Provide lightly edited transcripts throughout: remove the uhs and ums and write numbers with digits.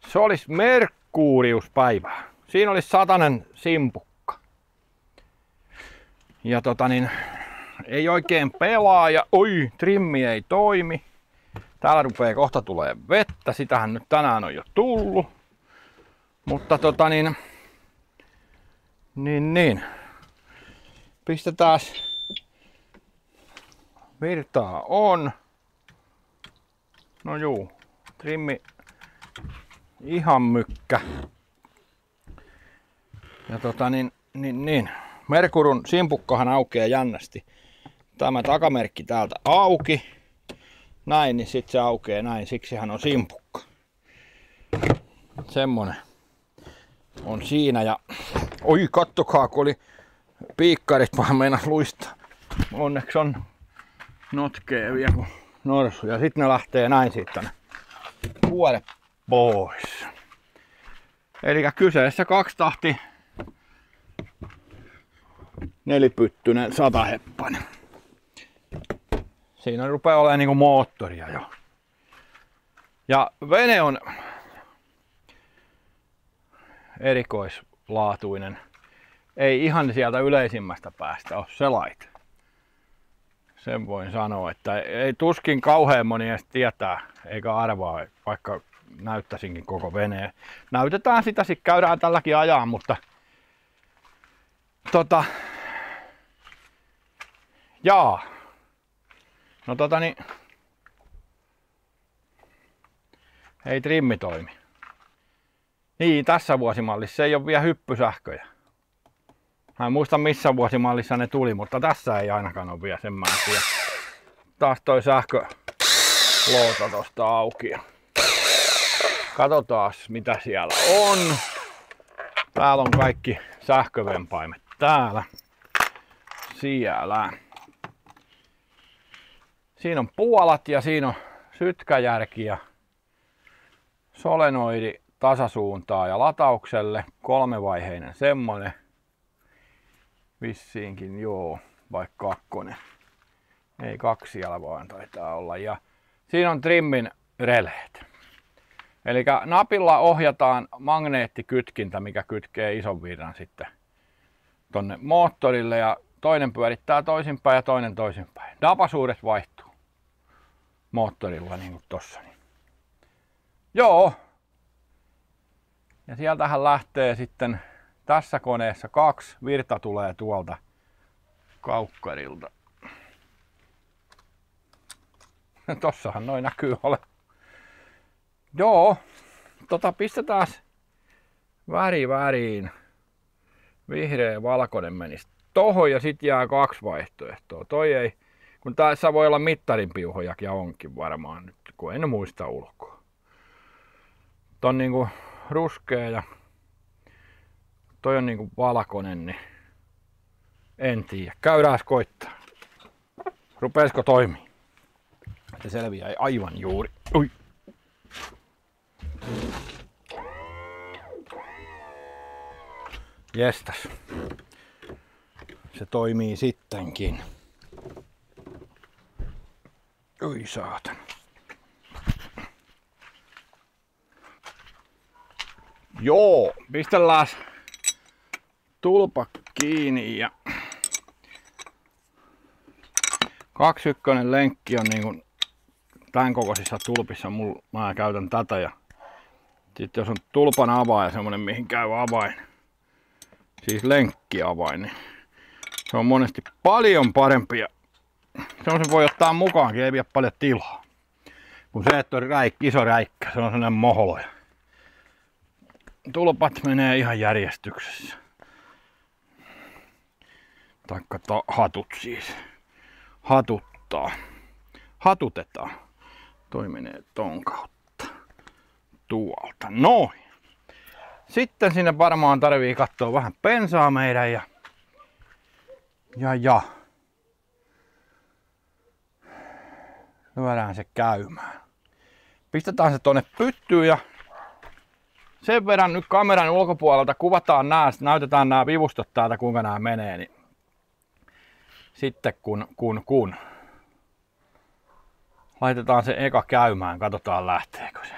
Se olisi Merkuriuspäivä. Siinä olisi satanen simpukka. Ja ei oikein pelaa ja oi, trimmi ei toimi. Täällä rupeaa kohta tulee vettä, sitähän nyt tänään on jo tullut. Mutta pistetään virtaa on. No juu, trimmi ihan mykkä. Ja Merkurun simpukkahan aukeaa jännästi. Tämä takamerkki täältä auki. Näin, niin sitten se aukeaa näin, siksi hän on simpukka. Semmonen on siinä ja oi kattokaa kun oli piikkarit vaan meinas luistaa. Onneksi on notkeavia kuin norsu ja sitten ne lähtee näin siitä puolet pois. Eli kyseessä 2 tahti nelipyttynen 100 heppanen. Siinä rupeaa olemaan niinku moottoria jo. Ja vene on erikoislaatuinen. Ei ihan sieltä yleisimmästä päästä ole se laite. Sen voin sanoa, että ei tuskin kauhean moni edes tietää eikä arvaa, vaikka näyttäisinkin koko veneen. Näytetään sitä, sitten käydään tälläkin ajaa, mutta jaa. No ei trimmi toimi. Niin, tässä vuosimallissa ei ole vielä hyppysähköjä. Mä en muista missä vuosimallissa ne tuli, mutta tässä ei ainakaan ole vielä sen mä en tiedä. Taas toi sähköloota tosta auki. Katsotaan mitä siellä on. Täällä on kaikki sähkövempaimet täällä. Siellä. Siinä on puolat ja siinä on sytkäjärki ja solenoidi tasasuuntaa ja lataukselle. 3-vaiheinen semmonen. Vissiinkin joo, vaikka 2. Ei 2 siellä vaan taitaa olla. Ja siinä on trimmin releet. Eli napilla ohjataan magneettikytkintä, mikä kytkee ison virran sitten tonne moottorille ja toinen pyörittää toisinpäin ja toinen toisinpäin. Napasuudet vaihtuu moottorilla niin kuin tossa. Joo. Ja sieltähän lähtee sitten tässä koneessa 2. Virta tulee tuolta kaukkarilta. Tossahan noin näkyy ole. Joo. Pistetään väriin. Vihreä valkoinen menisi tohon ja sit jää 2 vaihtoehtoa. Toi ei, kun tässä voi olla mittarin piuhojakin ja onkin varmaan nyt, kun en muista ulkoa. Ton niinku ruskea ja toi on niinku valkoinen, niin en tiedä. Käydään koittaa. Rupeesko toimii? Se selviää aivan juuri. Ui. Jestas. Se toimii sittenkin. Oi saatan. Joo, pistellään tulpa kiinni ja 2-1 lenkki on niinku tämän kokoisissa tulpissa. Mä käytän tätä ja sitten jos on tulpan avain semmonen mihin käy avain, siis lenkkiavain, niin se on monesti paljon parempi ja semmosen voi ottaa mukaankin, ei vie paljon tilaa. Kun se, että on iso räikkä, se on sellainen moholo. Tulpat menee ihan järjestyksessä. Taikka hatut siis. Hatutetaan. Toi menee ton kautta. Tuolta. Noin. Sitten sinne varmaan tarvii katsoa vähän bensaa meidän ja lyödään se käymään. Pistetään se tonne pyttyyn ja sen verran nyt kameran ulkopuolelta kuvataan nää, näytetään nämä vivustot täältä kuinka nämä menee, niin sitten kun laitetaan se eka käymään, katsotaan lähteekö se.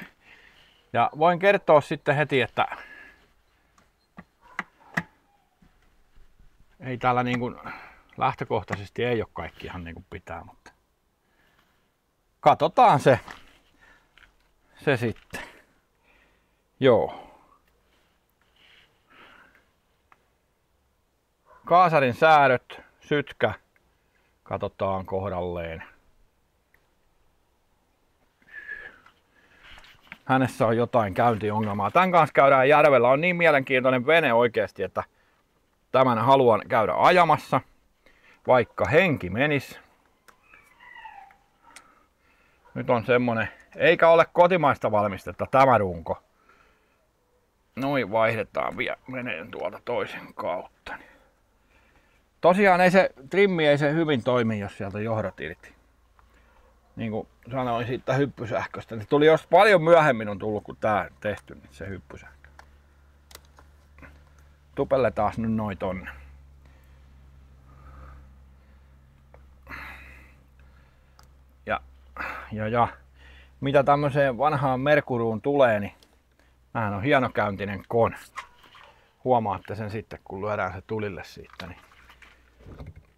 Ja voin kertoa sitten heti, että ei täällä niin kuin lähtökohtaisesti ei ole kaikki ihan niin kuin pitää, mutta katsotaan se sitten. Joo. Kaasarin säädöt, sytkä, katsotaan kohdalleen. Hänessä on jotain käyntiongelmaa. Tän kanssa käydään järvellä. On niin mielenkiintoinen vene oikeasti, että tämän haluan käydä ajamassa, vaikka henki menis. Nyt on semmonen, eikä ole kotimaista valmistetta tämä runko. Noin vaihdetaan vielä veneen tuolta toisen kautta. Tosiaan trimmi ei se hyvin toimi, jos sieltä johdot irti. Niin kuin sanoin siitä hyppysähköstä, niin tuli jos paljon myöhemmin on tullut kuin tää tehty, niin se hyppysähkö. Tupelle taas nyt noin tonne. Ja mitä tämmöiseen vanhaan Merkuruun tulee, niin nämähän on hienokäyntinen kone. Huomaatte sen sitten, kun lyödään se tulille siitä. Niin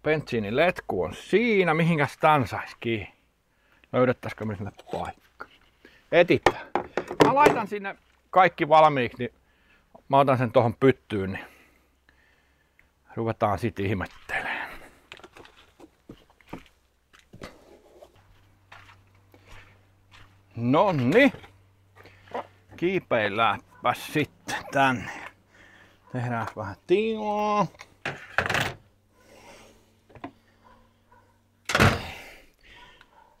bensiinin letku on siinä, mihinkäs tän sais kiinni. Löydettäisikö me sinne paikka? Etitään. Mä laitan sinne kaikki valmiiksi, niin mä otan sen tohon pyttyyn, niin ruvetaan sit ihmettelemään. Nonni. Kiipeilläänpäs sitten tänne. Tehdään vähän tilaa.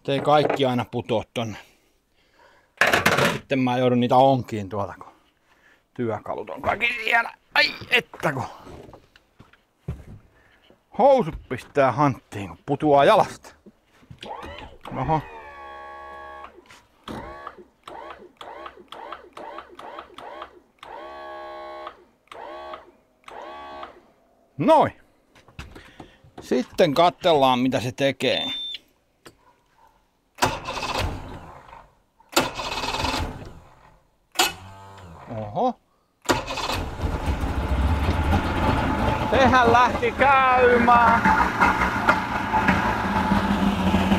Ei kaikki aina putoo tonne. Sitten mä joudun niitä onkiin tuolta, kun työkalut on kaikki siellä. Ai että kun housut pistää hanttiin, kun putoaa jalasta. Oho. Noin. Sitten katsellaan mitä se tekee. Oho. Sehän lähti käymään.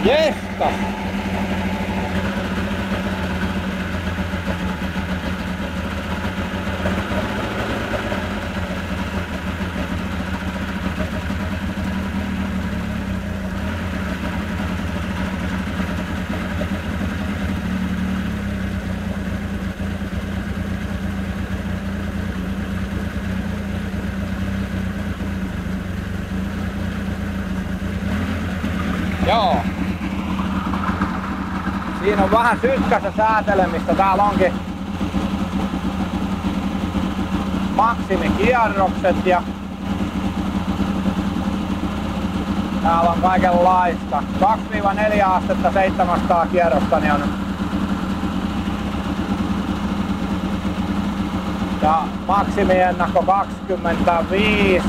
Jestas. Joo. Siinä on vähän sytkässä säätelemistä. Täällä onkin maksimikierrokset ja täällä on kaikenlaista. 2-4 astetta 700 kierrosta niin on. Ja maksimiennakko 25.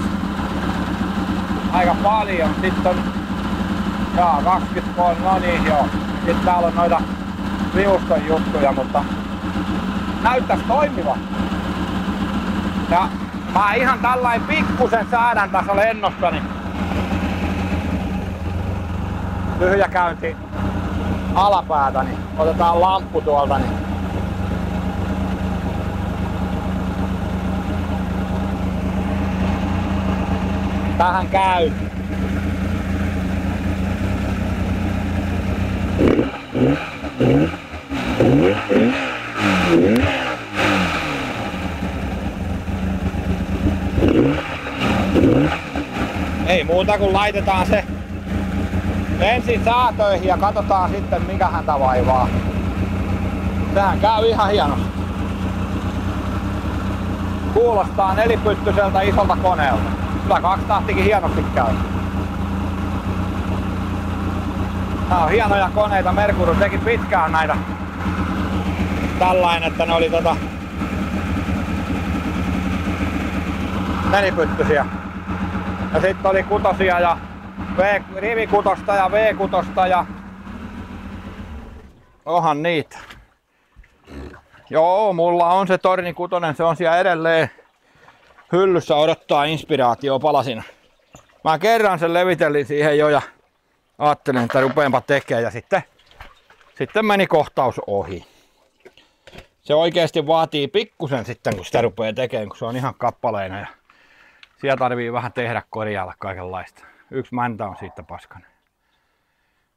Aika paljon. Sitten on 23, no niin joo. Sitten täällä on noita riuston juttuja, mutta näyttäisi toimiva. Ja mä ihan tällain pikkusen säädän tässä lennossani. Tyhjäkäynti alapäätä, niin otetaan lamppu tuolta. Niin tähän käy. Ei muuta kuin laitetaan se ensin säätöihin ja katsotaan sitten mikä häntä vaivaa. Sehän käy ihan hienosti. Kuulostaa nelipyttyseltä isolta koneelta. Kyllä kaksitahtikin hienosti käy. Nää on hienoja koneita. Merkuru teki pitkään näitä tällainen, että ne oli nelipyttysiä. Ja sitten oli kutosia ja rivikutosta ja V-kutosta ja onhan niitä. Joo, mulla on se Torni 6, se on siellä edelleen hyllyssä odottaa inspiraatio palasina. Mä kerran sen levitellin siihen jo ja ajattelin, että rupeenpa tekemään ja sitten meni kohtaus ohi. Se oikeesti vaatii pikkusen sitten, kun sitä rupeaa tekemään, kun se on ihan kappaleina ja siellä tarvii vähän tehdä, korjailla kaikenlaista. Yksi mäntä on siitä paskanen.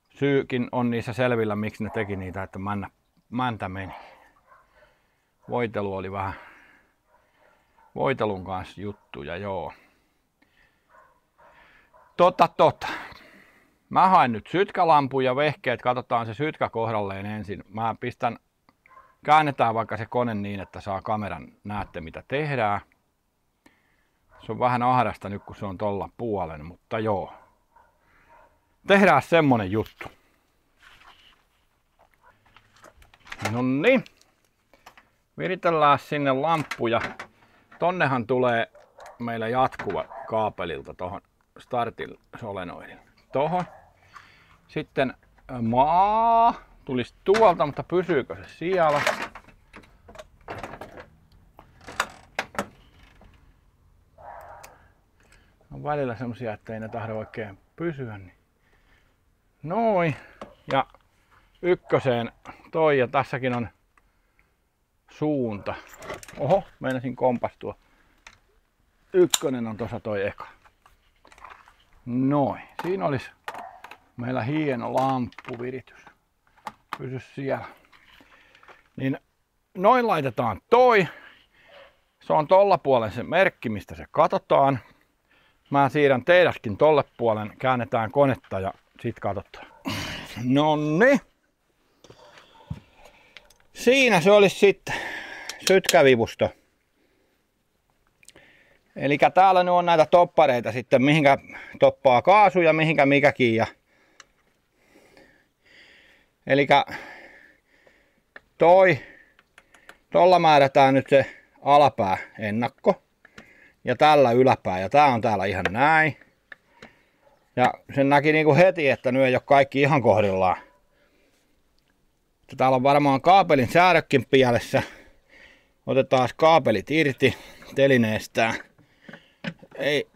Syykin on niissä selvillä, miksi ne teki niitä, että mäntä meni. Voitelu oli vähän voitelun kanssa juttuja, joo. Mä haen nyt sytkälampu ja vehkeet, katsotaan se sytkä kohdalleen ensin. Mä käännetään vaikka se kone niin, että saa kameran, näette mitä tehdään. Se on vähän ahdasta nyt, kun se on tolla puolen, mutta joo. Tehdään semmonen juttu. Noniin. Viritellään sinne lamppuja. Tonnehan tulee meillä jatkuva kaapelilta tohon startin solenoidille. Tohon. Sitten maa tulisi tuolta, mutta pysyykö se siellä? On välillä semmosia, ettei ne tahdo oikein pysyä. Niin. Noin. Ja ykköseen toi ja tässäkin on suunta. Oho, meinasin kompastua. Ykkönen on tuossa toi eka. Noin. Siinä olisi meillä hieno lamppuviritys. Pysy siellä. Niin noin laitetaan toi. Se on tolla puolen se merkki, mistä se katsotaan. Mä siirrän teidätkin tolle puolen, käännetään konetta ja sit katsotaan. Nonni. Siinä se olisi sitten sytkävivusto. Eli täällä nyt on näitä toppareita sitten, mihinkä toppaa kaasu ja mihinkä mikäkin. Eli tolla määrätään nyt se alapää ennakko. Ja tällä yläpää. Ja tää on täällä ihan näin. Ja sen näki niinku heti, että nyt ei ole kaikki ihan kohdillaan. Täällä on varmaan kaapelin säädökkin pielessä. Otetaan kaapelit irti telineestään.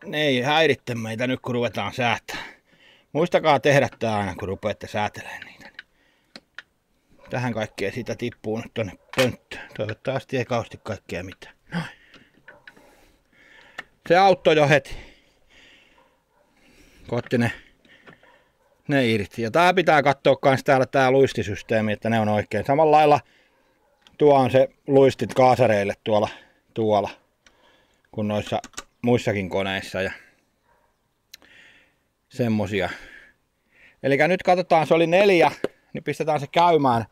Ne ei häiritse meitä nyt kun ruvetaan säätämään. Muistakaa tehdä tää aina kun rupeatte säätelemään niitä. Tähän kaikkea siitä tippuu nyt tonne pönttöön. Toivottavasti ei kausti kaikkea mitään. Noin. Se auttoi jo heti. Kotti ne irti. Ja tää pitää katsoa kans tää luistisysteemi, että ne on oikein. Samalla lailla tuo on se luistit kaasareille tuolla kuin noissa muissakin koneissa ja semmosia. Eli nyt katsotaan, se oli 4, niin pistetään se käymään.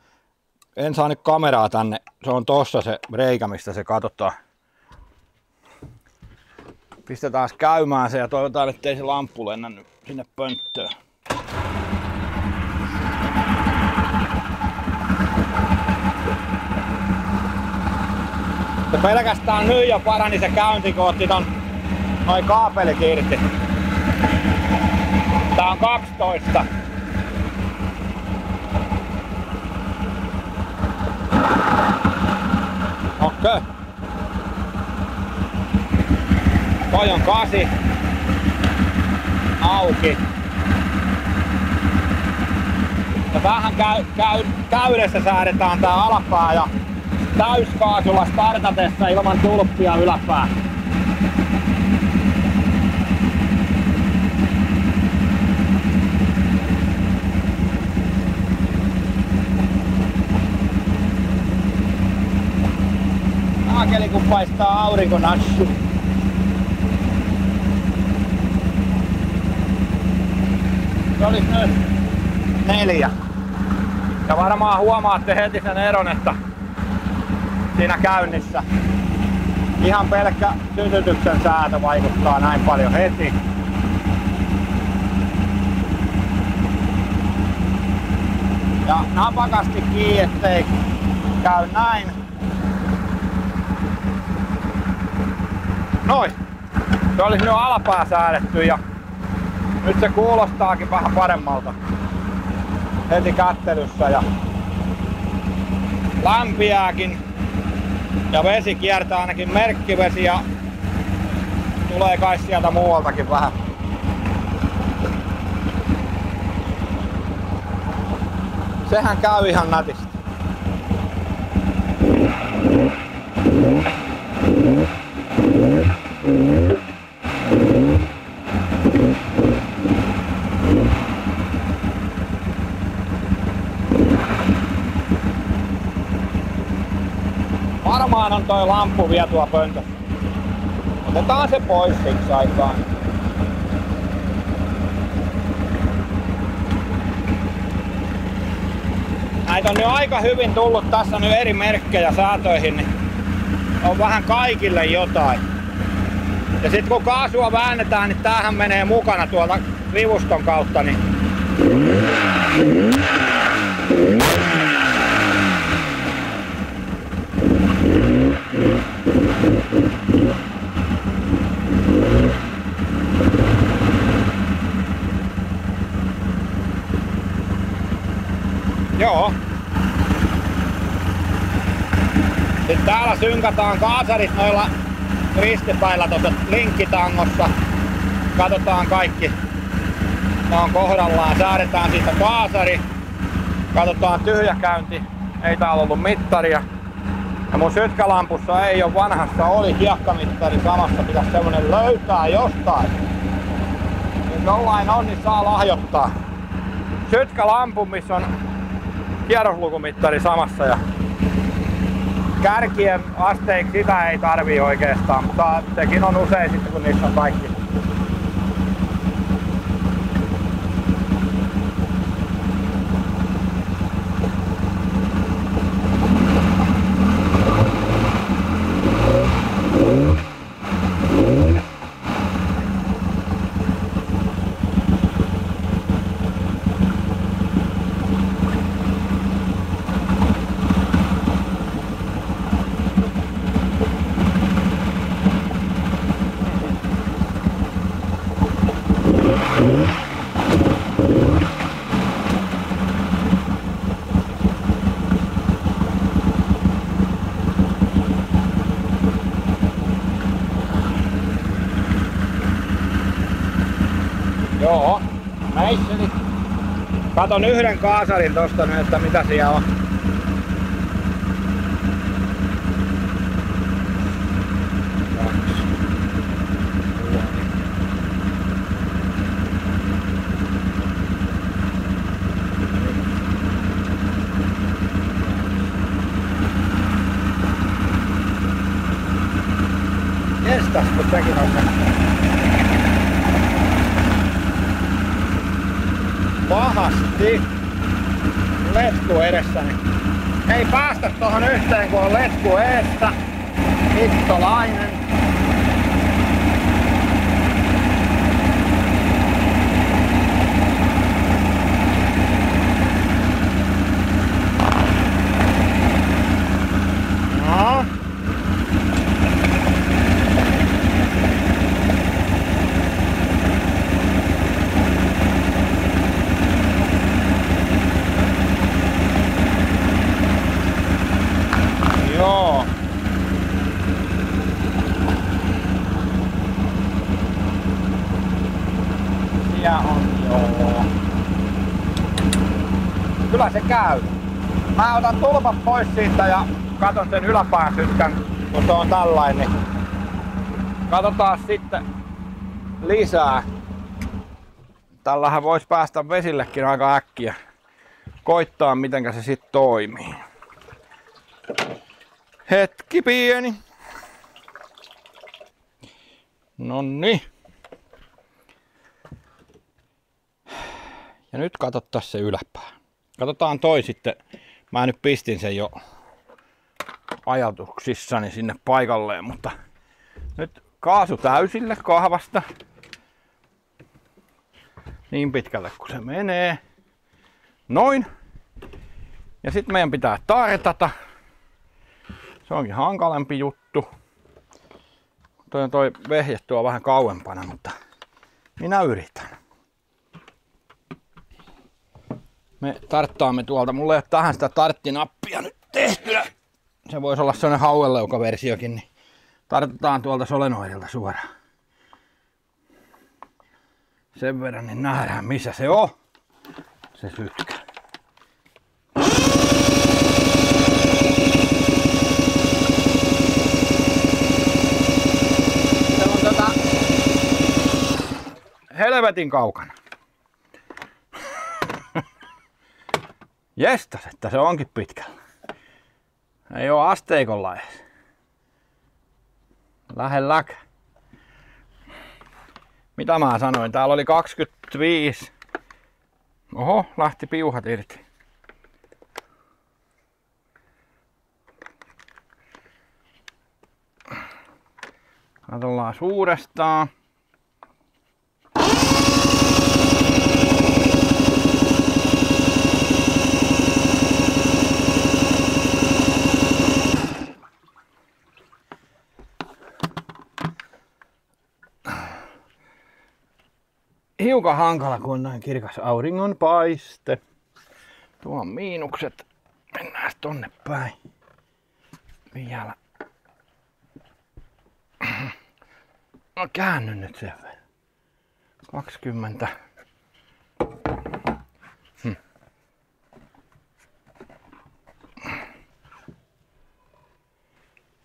En saa nyt kameraa tänne, se on tossa se reikä, mistä se katsotaan. Pistetään käymään se ja toivotaan, ettei se lamppu lennä nyt sinne pönttöön. Se pelkästään nyt jo parani se käynti, kun otti noin kaapelit irti. Tää on 12. Okei. Toi on 8. Auki. Ja vähän täydessä säädetään tää alapää ja täyskaasulla startatessa ilman tulppia yläpää. Saakeli kun paistaa aurinkonassu. Se olisi nyt 4. Ja varmaan huomaatte heti sen eron, että siinä käynnissä ihan pelkkä sytytyksen säätö vaikuttaa näin paljon heti. Ja napakasti kiinni, ettei käy näin. Noin. Se olisi nyt alapää säädetty ja nyt se kuulostaakin vähän paremmalta heti kättelyssä ja lämpiääkin Ja vesi kiertää ainakin merkkivesi ja tulee kai sieltä muualtakin vähän. Sehän käy ihan nätisti. Varmaan on toi lamppu vielä tuo pöntössä. Otetaan se pois siksi aikaan. Näitä on nyt aika hyvin tullut tässä nyt eri merkkejä säätöihin, niin on vähän kaikille jotain. Ja sit kun kaasua väännetään, niin tämähän menee mukana tuolta rivuston kautta. Niin joo. Sitten täällä synkataan kaasarit noilla ristipäillä tuossa linkkitangossa. Katsotaan kaikki. Ne on kohdallaan. Säädetään siitä kaasari. Katsotaan tyhjäkäynti. Ei täällä ollut mittaria. Ja mun sytkälampussa ei ole vanhassa. Oli hiekkamittari samassa. Pitäisi semmonen löytää jostain. Jos jollain on, niin saa lahjoittaa. Sytkälampu, missä on kierroslukumittari samassa. Ja kärkien asteiksi sitä ei tarvii oikeastaan, mutta sekin on usein sitten kun niissä on kaikki. Joo, näisseli. Katon yhden kaasarin tosta nyt, että mitä siellä on. Kestäs, kun sekin on se. Pahasti. Letku edessäni. Ei päästä tohon yhteen, kun on letku eessä. Hittolainen. No. Joo. Siellä on joo. Kyllä se käy. Mä otan tulpat pois siitä ja katon sen yläpään sytkän, kun se on tällainen. Katsotaan sitten lisää. Tällähän voisi päästä vesillekin aika äkkiä. Koittaa mitenkä se sitten toimii. Hetki pieni. Nonni. Ja nyt katsotaan se yläpää. Katsotaan toi sitten. Mä nyt pistin sen jo ajatuksissani sinne paikalleen, mutta nyt kaasu täysille kahvasta. Niin pitkälle kuin se menee. Noin. Ja sitten meidän pitää tartata. Se onkin hankalampi juttu. Toi vehje tuo vähän kauempana, mutta minä yritän. Me tarttaamme tuolta. Mulla ei ole tähän sitä tarttinappia nyt tehtynä. se voisi olla sellainen hauenleukaversiokin, niin tartutaan tuolta solenoidilta suoraan. Sen verran niin nähdään missä se on, se sytkä. Se on helvetin kaukana. Jestas, että se onkin pitkällä. Ei oo asteikolla edes. Lähelläkä. Mitä mä sanoin? Täällä oli 25. Oho, lähti piuhat irti. Katsellaan uudestaan. Hiukan hankala, kun on näin kirkas auringonpaiste. Tuo on miinukset. Mennään tonne päin. Vielä. No käänny nyt sen verran. 20.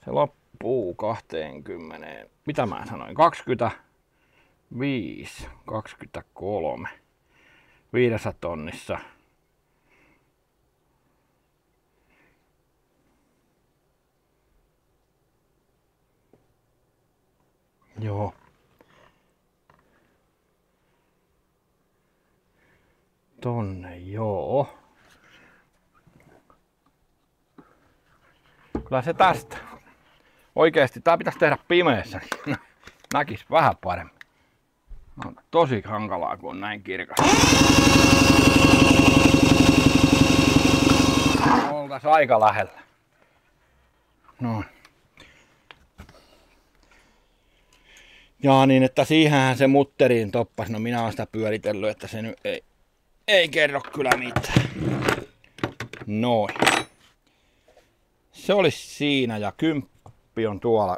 Se loppuu 20. Mitä mä sanoin? 25, 23. 5 tonnissa. Joo. Tonne, joo. Kyllä se tästä. Oikeesti tää pitäisi tehdä pimeässä. Näkis vähän paremmin. On tosi hankalaa, kun on näin kirkas. Oltais aika lähellä. Noin. Jaa niin, että siihenhän se mutteriin toppas. No minä oon sitä pyöritellyt, että se nyt ei kerro kyllä mitään. Noin. Se olisi siinä ja 10 on tuolla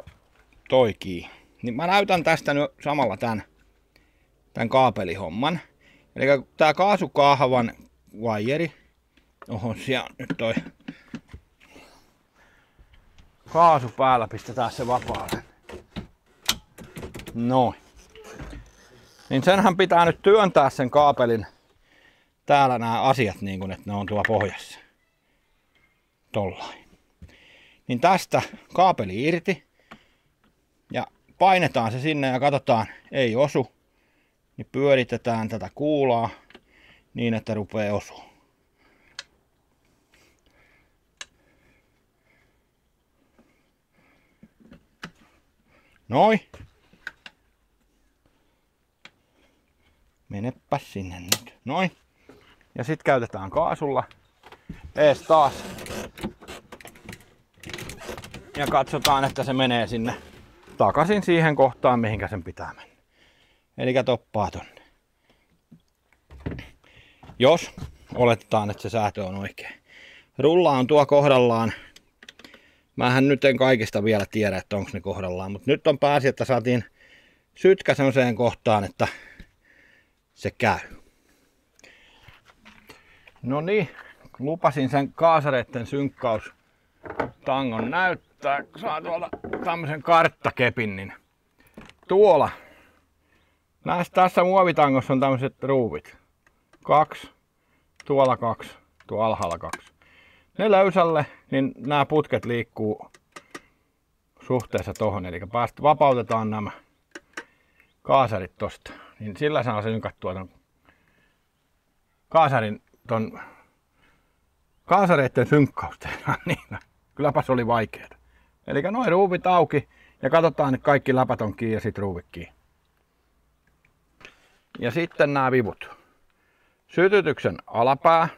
toikii. Niin mä näytän tästä nyt samalla tän kaapelihomman. Eli tää kaasukahvan vaieri. Oho, siellä on nyt toi kaasu päällä, pistetään se vapaalle. Noin. Niin senhän pitää nyt työntää sen kaapelin täällä nämä asiat niin kuin, että ne on tuolla pohjassa. Tollain. Niin tästä kaapeli irti. Ja painetaan se sinne ja katsotaan, ei osu. Niin pyöritetään tätä kuulaa niin, että rupeaa osua. Noin. Menepä sinne nyt. Noin. Ja sit käytetään kaasulla. Ees taas. Ja katsotaan, että se menee sinne takaisin siihen kohtaan, mihinkä sen pitää mennä. Elikkä toppaa tonne. Jos oletetaan, että se säätö on oikein. Rulla on tuo kohdallaan. Mähän nyt en kaikista vielä tiedä, että onko ne kohdallaan. Mutta nyt on pääsi, että saatiin sytkä sellaiseen kohtaan, että se käy. No niin, lupasin sen kaasareitten synkkaustangon näyttää. Saa tuolta tämmösen karttakepin, niin tuolla. Tässä muovitangossa on tämmöiset ruuvit. 2, tuolla 2, tuolla alhaalla 2. Ne löysälle, niin nämä putket liikkuu suhteessa tohon. Eli vapautetaan nämä kaasarit tosta. Niin sillä saa synkattua ton kaasareitten synkkausta. Niin, kylläpäs oli vaikeeta. Eli noin ruuvit auki ja katsotaan, että kaikki läpät on kiinni ja sit ruuvit kiinni. Ja sitten nämä vivut. Sytytyksen alapää.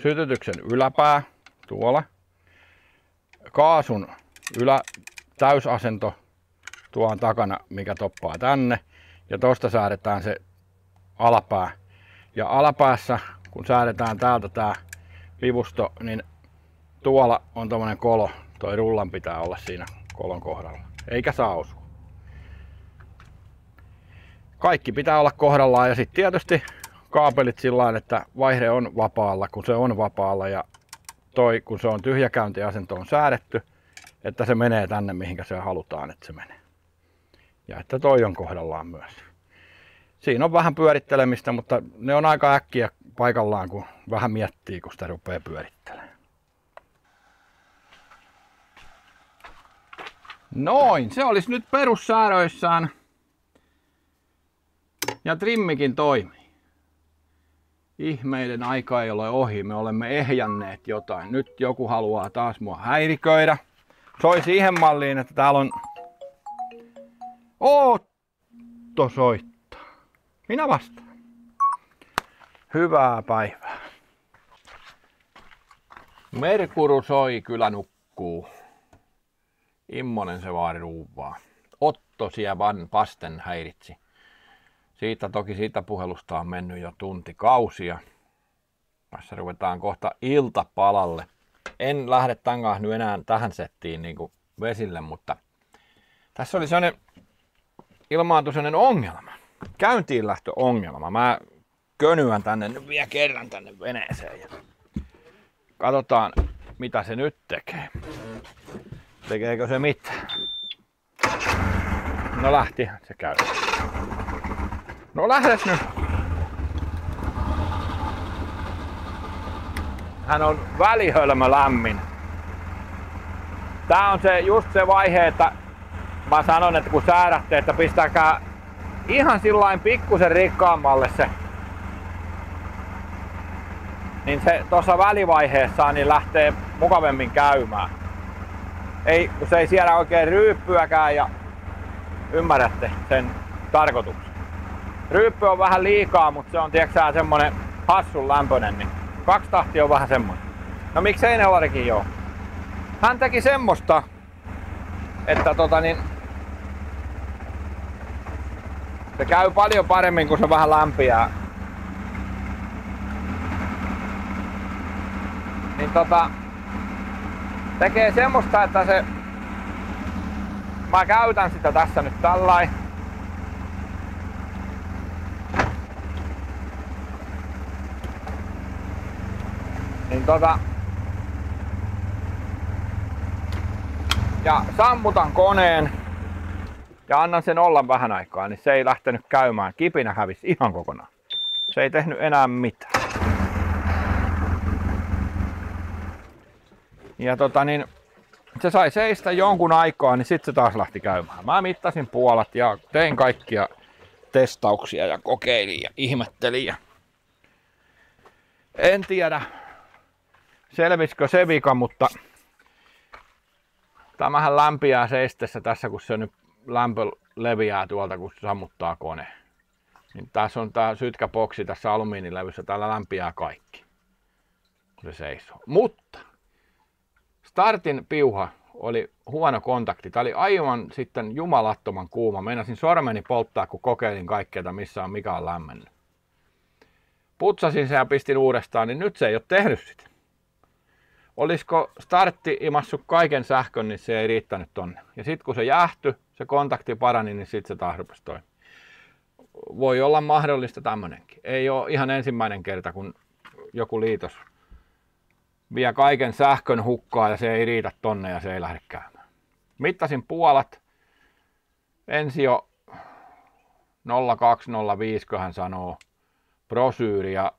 Sytytyksen yläpää. Tuolla. Kaasun täysasento. Tuon takana, mikä toppaa tänne. Ja tosta säädetään se alapää. Ja alapäässä, kun säädetään täältä tää vivusto, niin tuolla on tommonen kolo. Toi rullan pitää olla siinä kolon kohdalla. Eikä saa osua. Kaikki pitää olla kohdallaan ja sitten tietysti kaapelit sillä että vaihde on vapaalla, kun se on vapaalla ja toi, kun se on tyhjäkäyntiasento on säädetty, että se menee tänne, mihinkä se halutaan, että se menee. Ja että toi on kohdallaan myös. Siinä on vähän pyörittelemistä, mutta ne on aika äkkiä paikallaan, kun vähän miettii, kun sitä rupeaa pyörittelemään. Noin, se olisi nyt perussäädöissään. Ja trimmikin toimii. Ihmeiden aika ei ole ohi, me olemme ehjänneet jotain. Nyt joku haluaa taas mua häiriköidä. Soi siihen malliin, että täällä on Otto soittaa. Minä vastaan. Hyvää päivää. Merkuru soi, kyllä nukkuu. Immonen se vaari ruuvaa. Otto siellä vasten häiritsi. Siitä puhelusta on mennyt jo tuntikausia. Tässä ruvetaan kohta iltapalalle. En lähde tämän kanssa nyt enää tähän settiin niin kuin vesille, mutta tässä oli sellainen ilmaantui sellainen ongelma. Käyntiinlähtöongelma. Mä könyän tänne nyt vielä kerran tänne veneeseen ja katsotaan mitä se nyt tekee. Tekeekö se mitään? No lähtihän se käy. No lähdes nyt. Hän on välihölmö lämmin. Tää on just se vaihe, että mä sanon, että kun säädätte, että pistäkää ihan sillain pikkusen rikkaammalle se. Niin se tuossa välivaiheessa niin lähtee mukavemmin käymään. Kun se ei siellä oikein ryyppyäkään ja ymmärrätte sen tarkoituksen. Ryyppy on vähän liikaa, mutta se on tiiäksä semmonen hassun lämpönen, niin 2 tahtia on vähän semmonen. No miksei Nelarikin joo? Hän teki semmoista, että se käy paljon paremmin, kun se vähän lämpiää. Niin tekee semmoista, että se... Mä käytän sitä tässä nyt tällain. Niin ja sammutan koneen ja annan sen olla vähän aikaa, niin se ei lähtenyt käymään. Kipinä hävisi ihan kokonaan. Se ei tehnyt enää mitään. Ja se sai seistä jonkun aikaa, niin sitten se taas lähti käymään. Mä mittasin puolat ja tein kaikkia testauksia ja kokeilin ja ihmettelin. Ja en tiedä, selvisikö se vika, mutta tämähän lämpiää seistessä tässä, kun se nyt lämpö leviää tuolta, kun se sammuttaa kone. Niin tässä on tää sytkäboksi tässä alumiinilevyssä, täällä lämpiää kaikki, kun se seisoo. Mutta startin piuha oli huono kontakti. Tää oli aivan sitten jumalattoman kuuma. Meinasin sormeni polttaa, kun kokeilin kaikkea, missä on mikä on lämmennyt. Putsasin sen ja pistin uudestaan, niin nyt se ei ole tehnyt sitä. Olisiko startti imassut kaiken sähkön, niin se ei riittänyt tonne. Ja sitten kun se jäähtyi, se kontakti parani, niin sitten se taas rupesi toimimaan. Voi olla mahdollista tämmönenkin. Ei ole ihan ensimmäinen kerta, kun joku liitos vie kaiken sähkön hukkaa ja se ei riitä tonne ja se ei lähde käymään. Mittasin puolat. Ensio 0205, kun hän sanoo. Prosyyri ja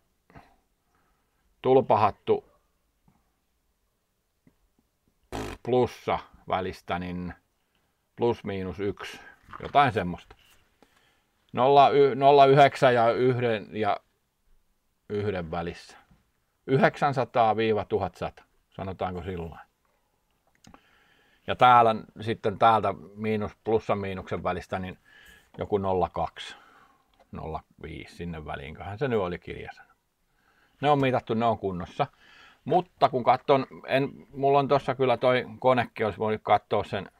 tulpahattu plussa välistä, niin plus miinus 1, jotain semmoista. 0,9 ja 1 välissä. 900–1100, sanotaanko sillain. Ja täällä sitten täältä plussan miinuksen välistä niin joku 0,2, 0,5 sinne väliin, köhän se nyt oli kirjasana. Ne on mitattu, ne on kunnossa. Mutta kun katson, mulla on tossa kyllä toi konekin, olisi voinut katsoa sen,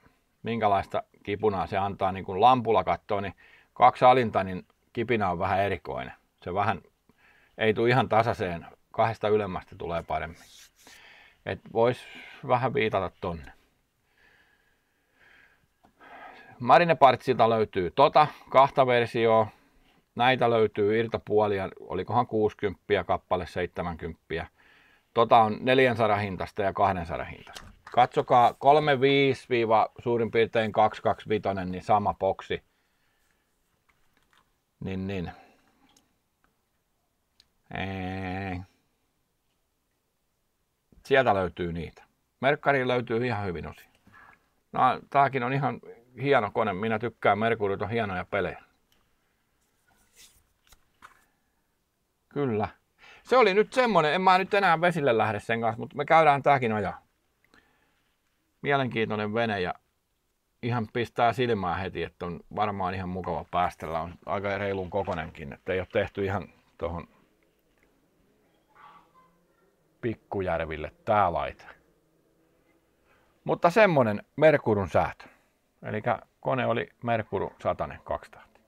minkälaista kipunaa se antaa, niin kun lampulla katsoo, niin 2 alinta, niin kipinä on vähän erikoinen. Se vähän ei tule ihan tasaiseen, 2 ylemmästä tulee paremmin. että vois vähän viitata tonne. Marinepartsilta löytyy kahta versioa. Näitä löytyy irtopuolia, olikohan 60 kappale 70. On 400 hintasta ja 200 hintasta. Katsokaa 35 suurin piirtein 225, niin sama boksi. Niin. Sieltä löytyy niitä. Merkkariin löytyy ihan hyvin osia. No, tääkin on ihan hieno kone. Minä tykkään, Mercuryt on hienoja pelejä. Kyllä. Se oli nyt semmonen, en mä nyt enää vesille lähde sen kanssa, mutta me käydään tääkin ajaa. Mielenkiintoinen vene ja ihan pistää silmää heti, että on varmaan ihan mukava päästellä. On aika reilun kokonenkin, että ei ole tehty ihan tuohon Pikkujärville tää laite. Mutta semmonen Mercuryn säätö. Eli kone oli Mercury 100 2-tahti.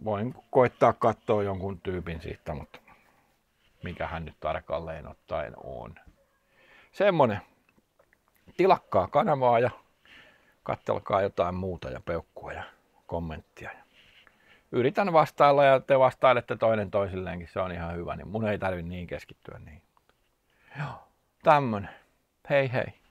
Voin koittaa katsoa jonkun tyypin siitä, mutta mikä hän nyt tarkalleen ottaen on. Semmonen. Tilakkaa kanavaa ja katselkaa jotain muuta ja peukkua ja kommenttia. Yritän vastailla ja te vastailette toinen toisilleenkin, se on ihan hyvä, niin mun ei tarvi niin keskittyä niin. Joo, tämmönen. Hei hei.